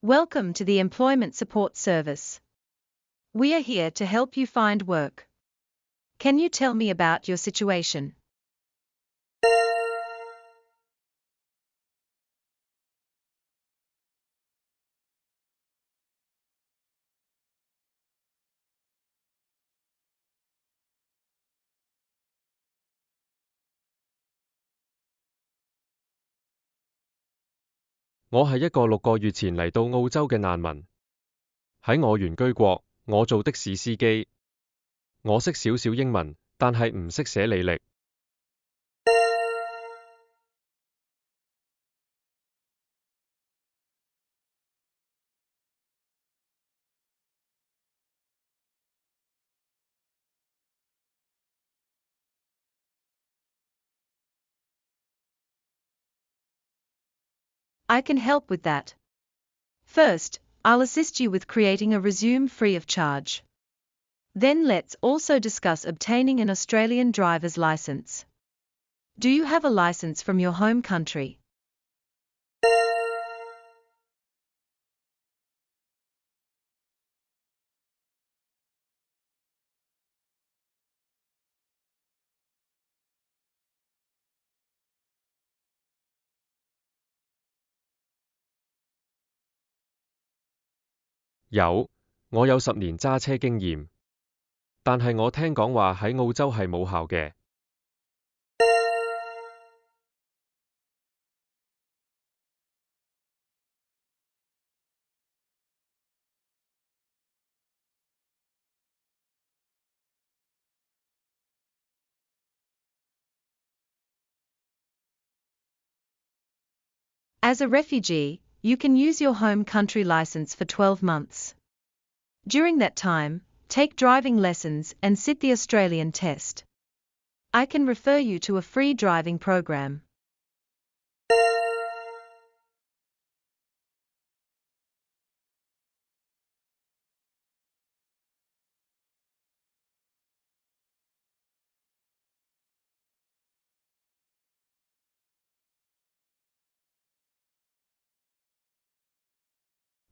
Welcome to the Employment Support Service. We are here to help you find work. Can you tell me about your situation?我係一個6個月前嚟到澳洲嘅難民。喺我原居國，我做的士司機。我識少少英文，但係唔識寫履歷。I can help with that. First, I'll assist you with creating a resume free of charge. Then let's also discuss obtaining an Australian driver's license. Do you have a license from your home country?有，我有10年揸車經驗，但係我聽講話喺澳洲係冇效嘅。As a refugee, you can use your home country license for 12 months. During that time, take driving lessons and sit the Australian test. I can refer you to a free driving program.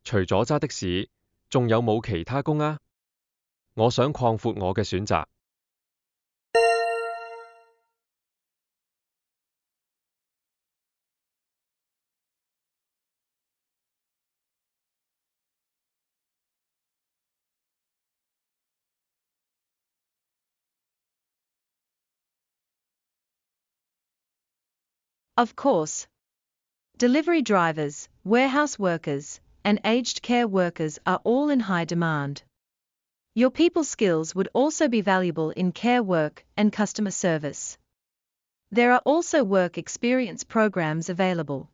除咗揸的士，仲有冇其他工啊？我想擴闊我嘅選擇。Of course. Delivery drivers, warehouse workers, and aged care workers are all in high demand. Your people skills would also be valuable in care work and customer service. There are also work experience programs available.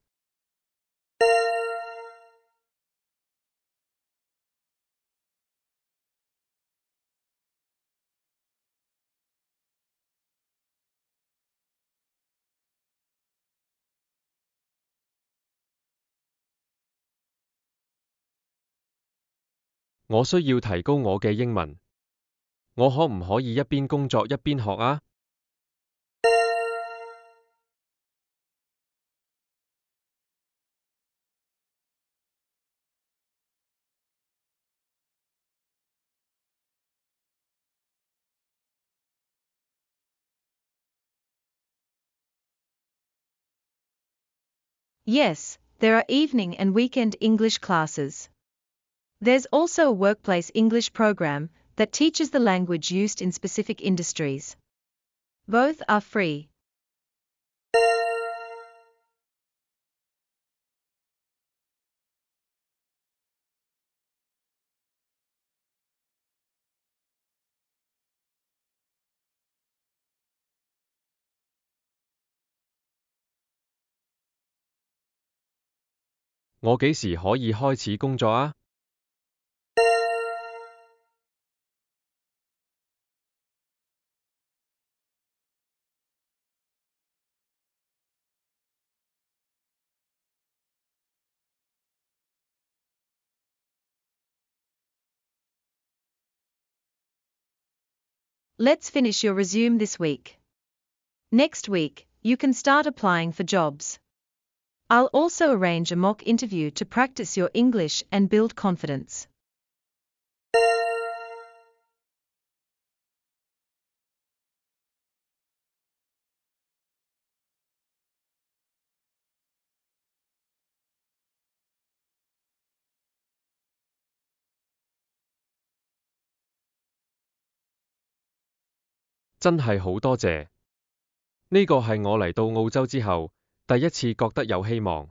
「我需要提高我嘅英文。我可唔可以一邊工作一邊學啊？」Yes, there are evening and weekend English classes. There's also a workplace English program that teaches the language used in specific industries. Both are free.「我幾時可以開始工作啊？」Let's finish your resume this week. Next week, you can start applying for jobs. I'll also arrange a mock interview to practice your English and build confidence. 真係好多謝。呢個係我嚟到澳洲之後，第一次覺得有希望。